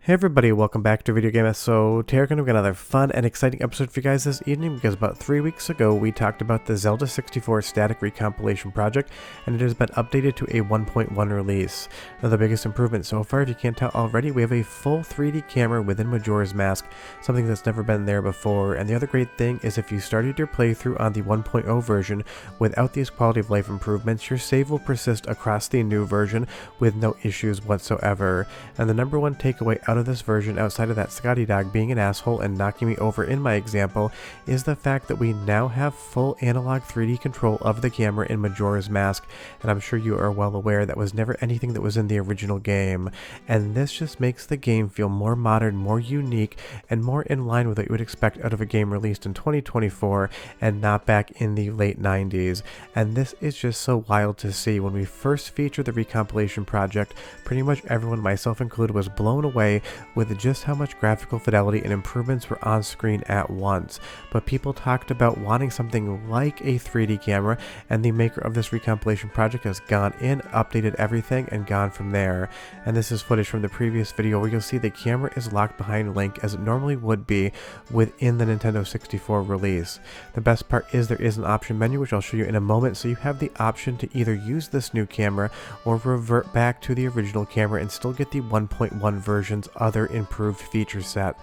Hey everybody, welcome back to Video Game. So today we're going to get another fun and exciting episode for you guys this evening because about 3 weeks ago we talked about the Zelda 64 Static Recompilation project and it has been updated to a 1.1 release. Now the biggest improvement so far, if you can't tell already, we have a full 3D camera within Majora's Mask, something that's never been there before. And the other great thing is if you started your playthrough on the 1.0 version without these quality of life improvements, your save will persist across the new version with no issues whatsoever. And the number one takeaway out of this version, outside of that Scotty dog being an asshole and knocking me over in my example, is the fact that we now have full analog 3D control of the camera in Majora's Mask, and I'm sure you are well aware that was never anything that was in the original game. And this just makes the game feel more modern, more unique, and more in line with what you would expect out of a game released in 2024 and not back in the late 90s. And this is just so wild to see. When we first featured the Recompilation project, pretty much everyone, myself included, was blown away with just how much graphical fidelity and improvements were on screen at once. But people talked about wanting something like a 3D camera, and the maker of this Recompilation project has gone in, updated everything, and gone from there. And this is footage from the previous video where you'll see the camera is locked behind Link as it normally would be within the Nintendo 64 release. The best part is there is an option menu, which I'll show you in a moment, so you have the option to either use this new camera or revert back to the original camera and still get the 1.1 version's other improved feature set.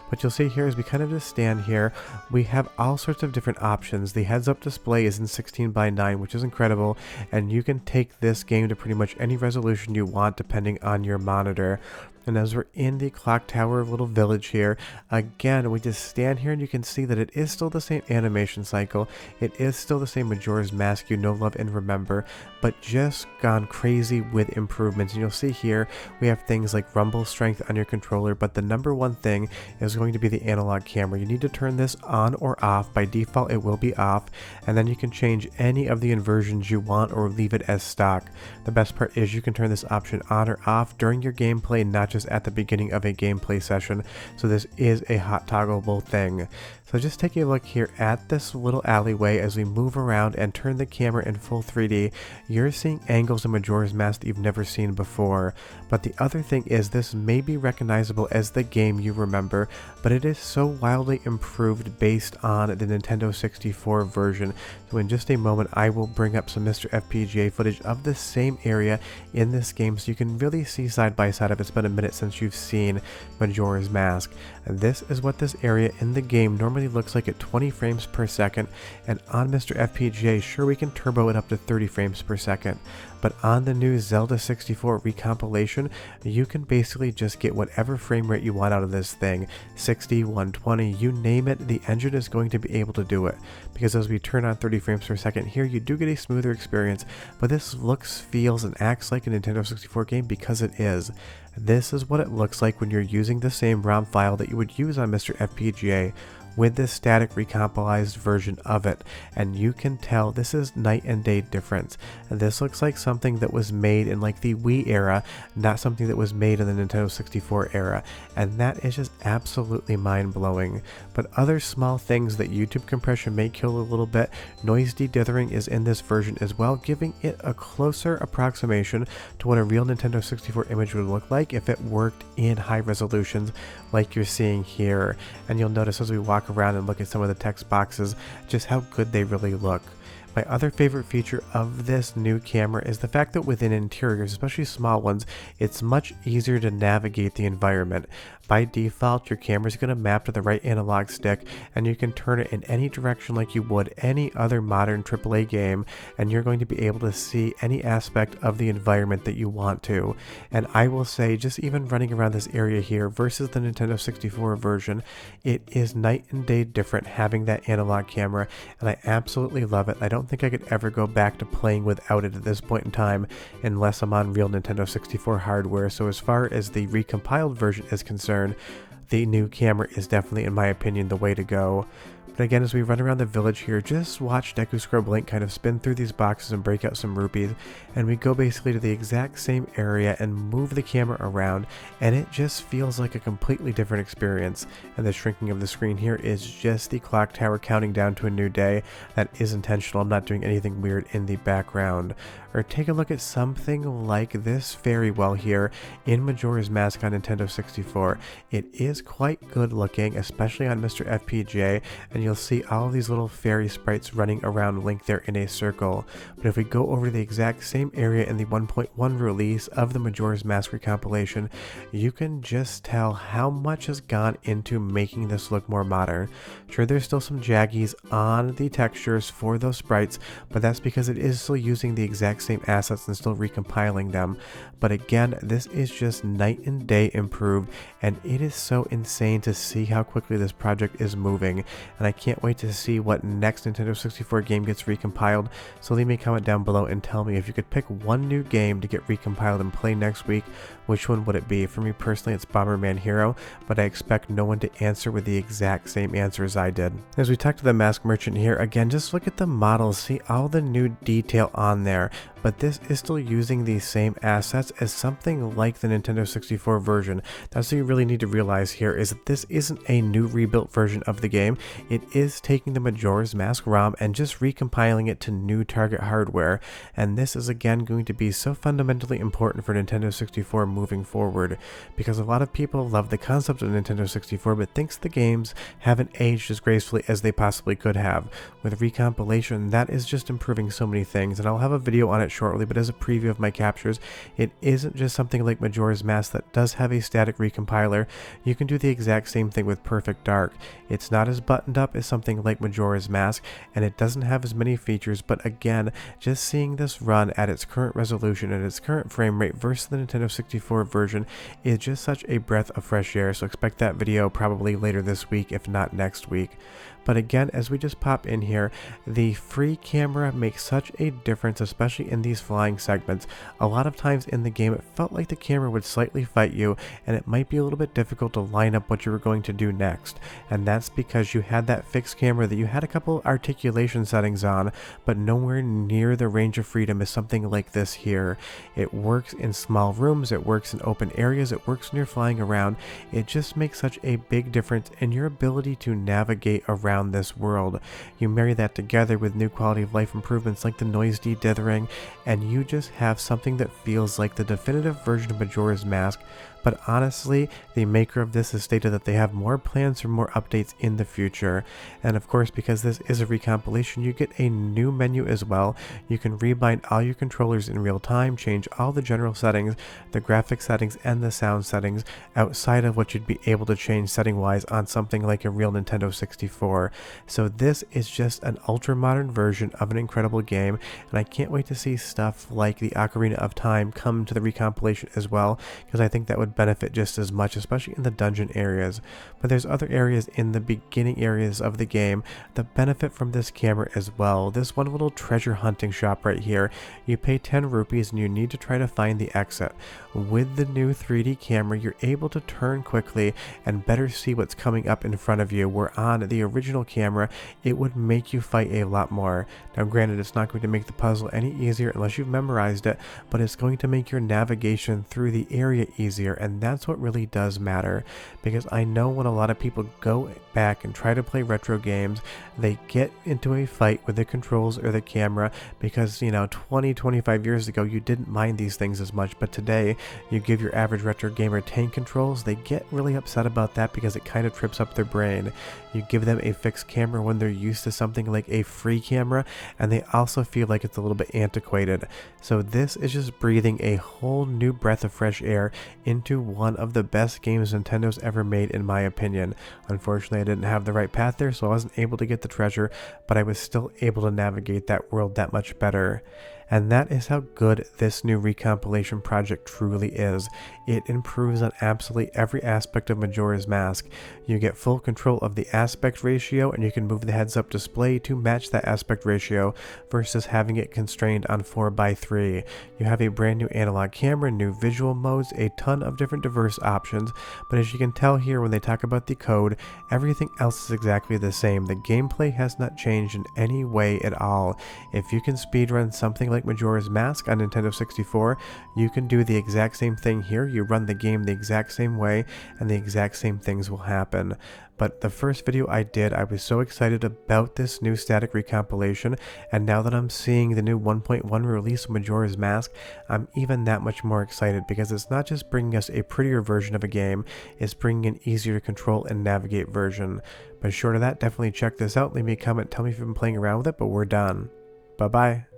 What you'll see here is we kind of just stand here. We have all sorts of different options. The heads-up display is in 16:9, which is incredible, and you can take this game to pretty much any resolution you want depending on your monitor. And as we're in the clock tower little village here, again, we just stand here and you can see that it is still the same animation cycle. It is still the same Majora's Mask you know, love, and remember, but just gone crazy with improvements. And you'll see here, we have things like rumble strength on your controller, but the number one thing is going to be the analog camera. You need to turn this on or off. By default, it will be off, and then you can change any of the inversions you want or leave it as stock. The best part is you can turn this option on or off during your gameplay, not just at the beginning of a gameplay session, so this is a hot toggleable thing. So just taking a look here at this little alleyway as we move around and turn the camera in full 3D, you're seeing angles in Majora's Mask that you've never seen before. But the other thing is this may be recognizable as the game you remember, but it is so wildly improved based on the Nintendo 64 version. So in just a moment I will bring up some MiSTer FPGA footage of the same area in this game so you can really see side by side if it's been a minute since you've seen Majora's Mask. And this is what this area in the game normally looks like at 20 frames per second, and on MiSTer FPGA, sure, we can turbo it up to 30 frames per second, but on the new Zelda 64 Recompilation, you can basically just get whatever frame rate you want out of this thing, 60, 120, you name it, the engine is going to be able to do it, because as we turn on 30 frames per second here, you do get a smoother experience, but this looks, feels, and acts like a Nintendo 64 game because it is. This is what it looks like when you're using the same ROM file that you would use on MiSTer FPGA with this static recompiled version of it, and you can tell this is night and day difference. And this looks like something that was made in like the Wii era, not something that was made in the Nintendo 64 era, and that is just absolutely mind-blowing. But other small things that YouTube compression may kill a little bit, noise de-dithering is in this version as well, giving it a closer approximation to what a real Nintendo 64 image would look like if it worked in high resolutions like you're seeing here. And you'll notice as we walk around and look at some of the text boxes just how good they really look. My other favorite feature of this new camera is the fact that within interiors, especially small ones, it's much easier to navigate the environment. By default, your camera is going to map to the right analog stick, and you can turn it in any direction like you would any other modern AAA game, and you're going to be able to see any aspect of the environment that you want to. And I will say, just even running around this area here versus the Nintendo 64 version, it is night and day different having that analog camera, and I absolutely love it. I don't think I could ever go back to playing without it at this point in time unless I'm on real Nintendo 64 hardware. So as far as the recompiled version is concerned, the new camera is definitely, in my opinion, the way to go. But again, as we run around the village here, just watch Deku Scrub Link kind of spin through these boxes and break out some rupees, and we go basically to the exact same area and move the camera around, and it just feels like a completely different experience. And the shrinking of the screen here is just the clock tower counting down to a new day. That is intentional. I'm not doing anything weird in the background. or take a look at something like this very well here in Majora's Mask on Nintendo 64. It is quite good looking, especially on MiSTer FPGA, and you'll see all of these little fairy sprites running around Link there in a circle. But if we go over to the exact same area in the 1.1 release of the Majora's Mask recompilation, you can just tell how much has gone into making this look more modern. Sure, there's still some jaggies on the textures for those sprites, but that's because it is still using the exact same assets and still recompiling them. But again, this is just night and day improved, and it is so insane to see how quickly this project is moving, and I can't wait to see what next Nintendo 64 game gets recompiled. So leave me a comment down below and tell me if you could pick one new game to get recompiled and play next week, which one would it be? For me personally, it's Bomberman Hero, but I expect no one to answer with the exact same answer as I did. As we talk to the mask merchant here, again, just look at the models, see all the new detail on there, but this is still using the same assets as something like the Nintendo 64 version. That's what you really need to realize here, is that this isn't a new rebuilt version of the game. It is taking the Majora's Mask ROM and just recompiling it to new target hardware, and this is again going to be so fundamentally important for Nintendo 64 moving forward, because a lot of people love the concept of Nintendo 64 but thinks the games haven't aged as gracefully as they possibly could have. With recompilation, that is just improving so many things, and I'll have a video on it shortly, but as a preview of my captures, it isn't just something like Majora's Mask that does have a static recompiler. You can do the exact same thing with Perfect Dark. It's not as buttoned up as something like Majora's Mask, and it doesn't have as many features, but again, just seeing this run at its current resolution and its current frame rate versus the Nintendo 64 version is just such a breath of fresh air, so expect that video probably later this week, if not next week. But again, as we just pop in here, the free camera makes such a difference, especially in these flying segments. A lot of times in the game, it felt like the camera would slightly fight you, and it might be a little bit difficult to line up what you were going to do next. And that's because you had that fixed camera that you had a couple articulation settings on, but nowhere near the range of freedom as something like this here. It works in small rooms, it works in open areas, it works when you're flying around. It just makes such a big difference in your ability to navigate around this world. You marry that together with new quality of life improvements like the noise de-dithering, and you just have something that feels like the definitive version of Majora's Mask. But honestly, the maker of this has stated that they have more plans for more updates in the future. And of course, because this is a recompilation, you get a new menu as well. You can rebind all your controllers in real time, change all the general settings, the graphic settings, and the sound settings outside of what you'd be able to change setting-wise on something like a real Nintendo 64. So this is just an ultra-modern version of an incredible game, and I can't wait to see stuff like the Ocarina of Time come to the recompilation as well, because I think that would benefit just as much, especially in the dungeon areas. But there's other areas in the beginning areas of the game that benefit from this camera as well. This one little treasure hunting shop right here, you pay 10 rupees and you need to try to find the exit. With the new 3D camera, you're able to turn quickly and better see what's coming up in front of you, where on the original camera it would make you fight a lot more. Now granted, it's not going to make the puzzle any easier unless you've memorized it, but it's going to make your navigation through the area easier, and that's what really does matter. Because I know when a lot of people go back and try to play retro games, they get into a fight with the controls or the camera because, you know, 20-25 years ago you didn't mind these things as much, but today you give your average retro gamer tank controls, they get really upset about that because it kind of trips up their brain. You give them a fixed camera when they're used to something like a free camera, and they also feel like it's a little bit antiquated. So this is just breathing a whole new breath of fresh air into one of the best games Nintendo's ever made, in my opinion. Unfortunately, I didn't have the right path there, so I wasn't able to get the treasure, but I was still able to navigate that world that much better. And that is how good this new recompilation project truly is. It improves on absolutely every aspect of Majora's Mask. You get full control of the aspect ratio, and you can move the heads-up display to match that aspect ratio versus having it constrained on 4:3. You have a brand new analog camera, new visual modes, a ton of different diverse options, but as you can tell here when they talk about the code, everything else is exactly the same. The gameplay has not changed in any way at all. If you can speedrun something like like Majora's Mask on Nintendo 64, you can do the exact same thing here. You run the game the exact same way, and the exact same things will happen. But the first video I did, I was so excited about this new static recompilation, and now that I'm seeing the new 1.1 release of Majora's Mask, I'm even that much more excited, because it's not just bringing us a prettier version of a game, it's bringing an easier to control and navigate version. But short of that, definitely check this out, leave me a comment, tell me if you've been playing around with it, but we're done. Bye bye.